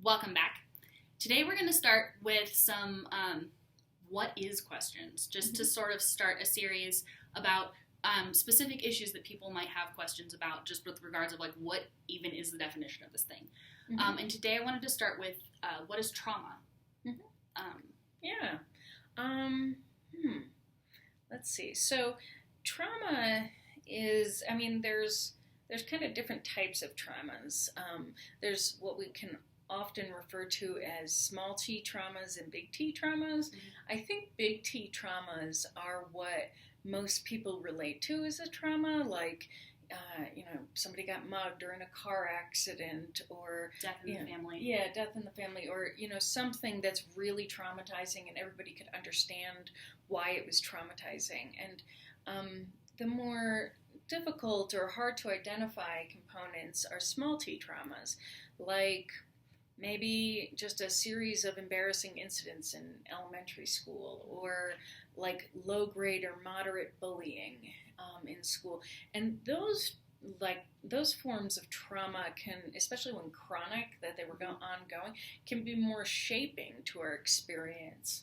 Welcome back. Today we're going to start with some what is questions, just to sort of start a series about specific issues that people might have questions about, just with regards of like what even is the definition of this thing. And today I wanted to start with what is trauma? Let's see. So trauma is, there's kind of different types of traumas. There's what we can often refer to as small t traumas and big T traumas. I think big T traumas are what most people relate to as a trauma, like somebody got mugged or in a car accident, or Death in the family. Yeah, death in the family, or something that's really traumatizing and everybody could understand why it was traumatizing. And the more difficult or hard to identify components are small t traumas, like maybe just a series of embarrassing incidents in elementary school, or like low-grade or moderate bullying in school. And those forms of trauma can, especially when chronic, that they were ongoing, can be more shaping to our experience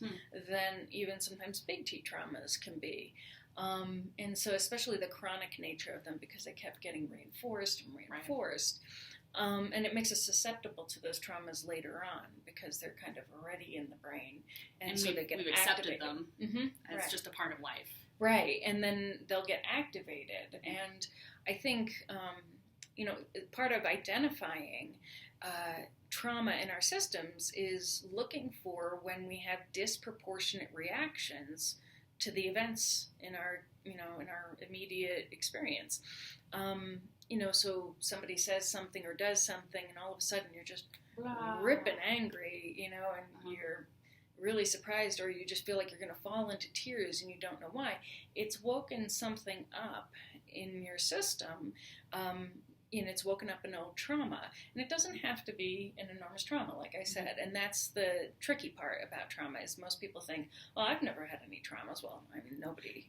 than even sometimes big T traumas can be. And so especially the chronic nature of them, because they kept getting reinforced and reinforced. Right. And it makes us susceptible to those traumas later on because they're kind of already in the brain. And so we've accepted activated. them as just a part of life. Right, and then they'll get activated. And I think, part of identifying trauma in our systems is looking for when we have disproportionate reactions to the events in our immediate experience. So somebody says something or does something, and all of a sudden you're just ripping angry, and you're really surprised, or you just feel like you're going to fall into tears and you don't know why. It's woken something up in your system, and it's woken up an old trauma. And it doesn't have to be an enormous trauma, like I said. And that's the tricky part about trauma, is most people think, well, I've never had any traumas. Well, nobody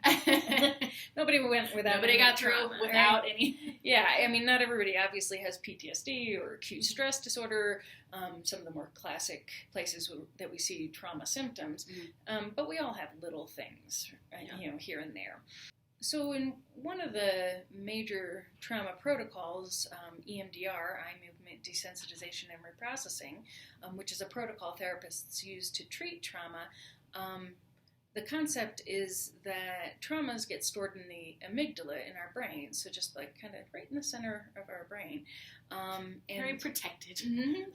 went without Nobody got through trauma, without right? any. Yeah, not everybody obviously has PTSD or acute stress disorder, some of the more classic places that we see trauma symptoms. But we all have little things, here and there. So in one of the major trauma protocols, EMDR, eye movement desensitization and reprocessing, which is a protocol therapists use to treat trauma, the concept is that traumas get stored in the amygdala in our brain, so just like kind of right in the center of our brain. Very protected.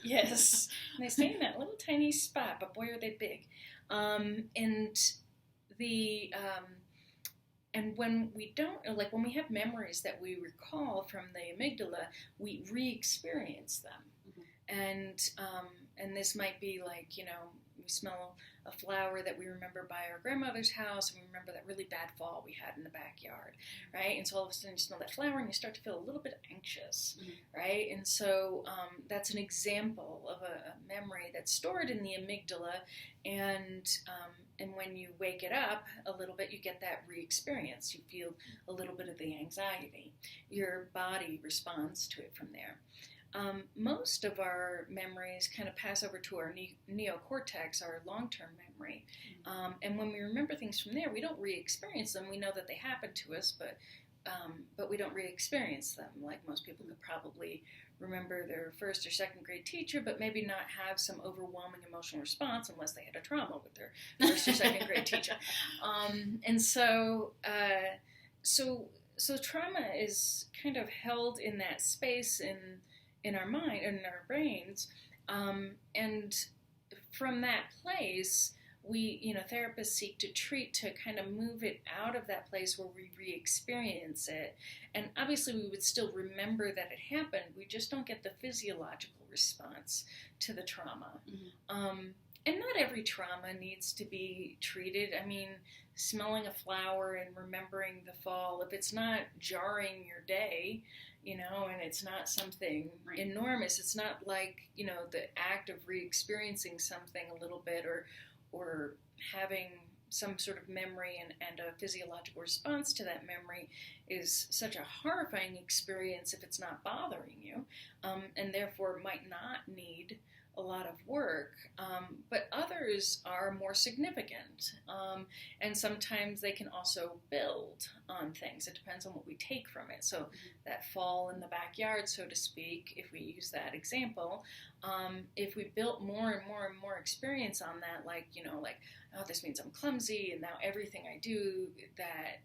Yes. And they stay in that little tiny spot, but boy, are they big. And when we don't, like when we have memories that we recall from the amygdala, we re-experience them. And this might be like, we smell a flower that we remember by our grandmother's house, and we remember that really bad fall we had in the backyard, right? And so all of a sudden you smell that flower and you start to feel a little bit anxious, right? And so that's an example of a memory that's stored in the amygdala, and when you wake it up a little bit, you get that re-experience. You feel a little bit of the anxiety. Your body responds to it from there. Most of our memories kind of pass over to our neocortex, our long-term memory. And when we remember things from there, we don't re-experience them. We know that they happened to us, but we don't re-experience them. Like most people could probably remember their first or second grade teacher, but maybe not have some overwhelming emotional response unless they had a trauma with their first or second grade teacher. So trauma is kind of held in that space in our mind, in our brains, and from that place, we, therapists seek to treat to kind of move it out of that place where we re-experience it. And obviously we would still remember that it happened, we just don't get the physiological response to the trauma. And not every trauma needs to be treated. Smelling a flower and remembering the fall, if it's not jarring your day, and it's not something enormous, it's not like, the act of re-experiencing something a little bit, or having some sort of memory and a physiological response to that memory is such a horrifying experience if it's not bothering you, and therefore might not need a lot of work, but others are more significant, and sometimes they can also build on things. It depends on what we take from it. So that fall in the backyard, so to speak, if we use that example, if we built more and more and more experience on that, like, oh, this means I'm clumsy, and now everything I do that,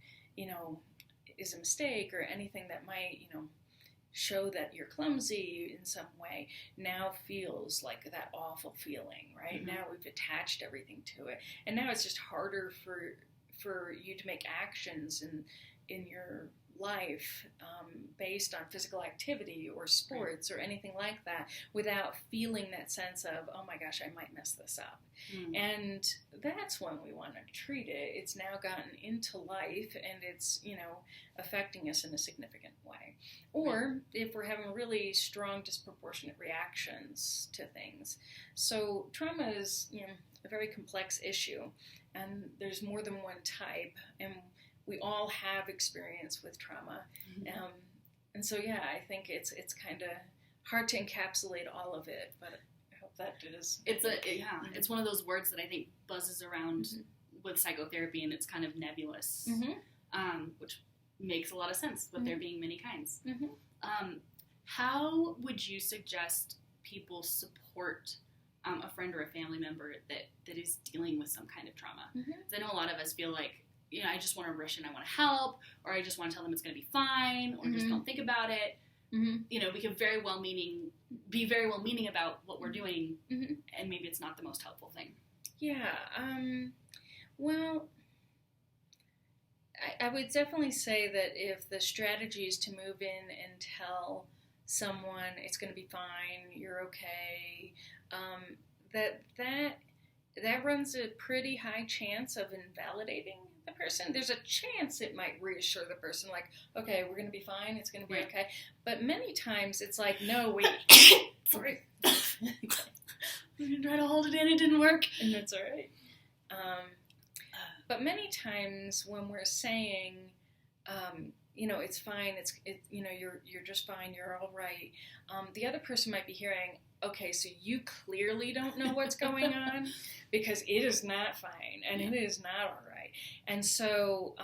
is a mistake, or anything that might, show that you're clumsy in some way, now feels like that awful feeling, right? Now we've attached everything to it, and now it's just harder for you to make actions in your life based on physical activity or sports or anything like that without feeling that sense of, oh my gosh, I might mess this up. And that's when we want to treat it. It's now gotten into life, and it's, affecting us in a significant way. Or if we're having really strong disproportionate reactions to things. So trauma is, a very complex issue, and there's more than one type, and we all have experience with trauma. And so, yeah, I think it's kind of hard to encapsulate all of it, but I hope that is. It's one of those words that I think buzzes around with psychotherapy, and it's kind of nebulous, which makes a lot of sense with there being many kinds. How would you suggest people support a friend or a family member that is dealing with some kind of trauma? Because I know a lot of us feel like, I just want to rush in, I want to help, or I just want to tell them it's going to be fine, or just don't think about it. We can be very well meaning about what we're doing, and maybe it's not the most helpful thing. Yeah. Well, I would definitely say that if the strategy is to move in and tell someone it's going to be fine, you're okay, that runs a pretty high chance of invalidating the person. There's a chance it might reassure the person, like, okay, we're going to be fine, it's going to be okay. But many times it's like, no, wait. Sorry. I'm going to try to hold it in, it didn't work. And that's all right. But many times when we're saying, it's fine, you're just fine, you're all right, the other person might be hearing, okay, so you clearly don't know what's going on, because it is not fine, and it is not all right. And so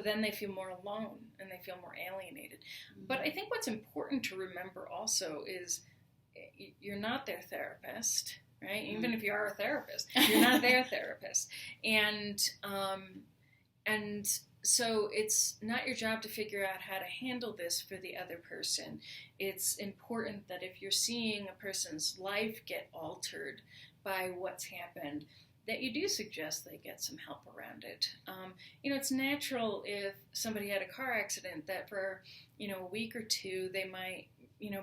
then they feel more alone, and they feel more alienated. But I think what's important to remember also is you're not their therapist, right? Even if you are a therapist, you're not their therapist. And so it's not your job to figure out how to handle this for the other person. It's important that if you're seeing a person's life get altered by what's happened, that you do suggest they get some help around it. It's natural if somebody had a car accident that for, a week or two they might,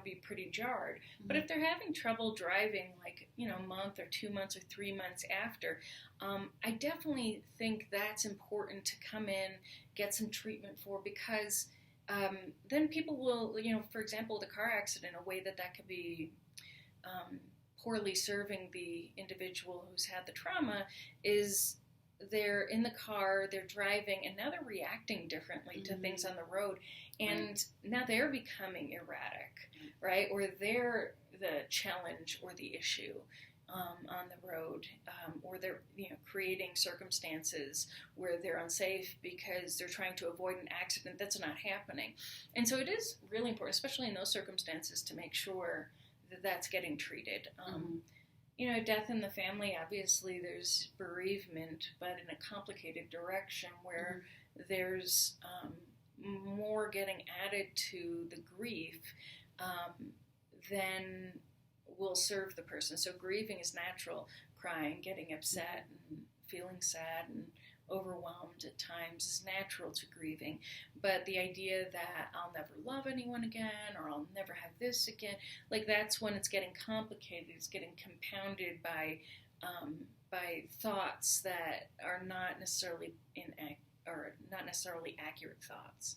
be pretty jarred. But if they're having trouble driving, like, a month or 2 months or 3 months after, I definitely think that's important to come in, get some treatment for, because then people will, for example, the car accident, a way that could be poorly serving the individual who's had the trauma is they're in the car, they're driving, and now they're reacting differently to things on the road, and now they're becoming erratic, right? Or they're the challenge or the issue on the road, or they're creating circumstances where they're unsafe because they're trying to avoid an accident that's not happening. And so it is really important, especially in those circumstances, to make sure that that's getting treated. Death in the family, obviously there's bereavement, but in a complicated direction where there's more getting added to the grief than will serve the person. So grieving is natural. Crying, getting upset, and feeling sad and overwhelmed at times is natural to grieving. But the idea that I'll never love anyone again, or I'll never have this again, like, that's when it's getting complicated. It's getting compounded by thoughts that are not necessarily accurate thoughts.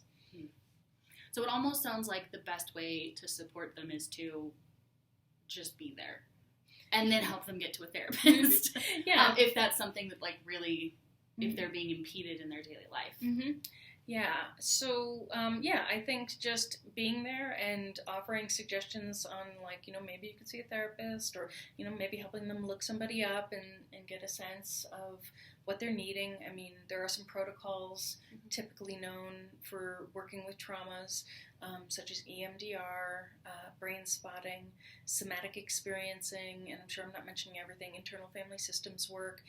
So it almost sounds like the best way to support them is to just be there, and then help them get to a therapist. Yeah, if that's something that, like, really, if they're being impeded in their daily life. Yeah. So, I think just being there and offering suggestions on, like, maybe you could see a therapist, or, maybe helping them look somebody up and get a sense of what they're needing. I mean, there are some protocols typically known for working with traumas, such as EMDR, brain spotting, somatic experiencing, and I'm sure I'm not mentioning everything, internal family systems work.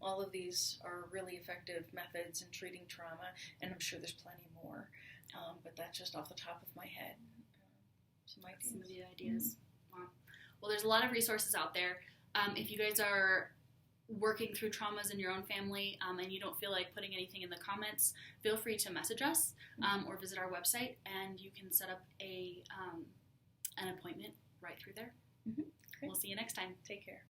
All of these are really effective methods in treating trauma, and I'm sure there's plenty more, but that's just off the top of my head. Some of the ideas. Wow. Well, there's a lot of resources out there. If you guys are working through traumas in your own family, and you don't feel like putting anything in the comments, feel free to message us or visit our website, and you can set up an appointment right through there. Mm-hmm. We'll see you next time. Take care.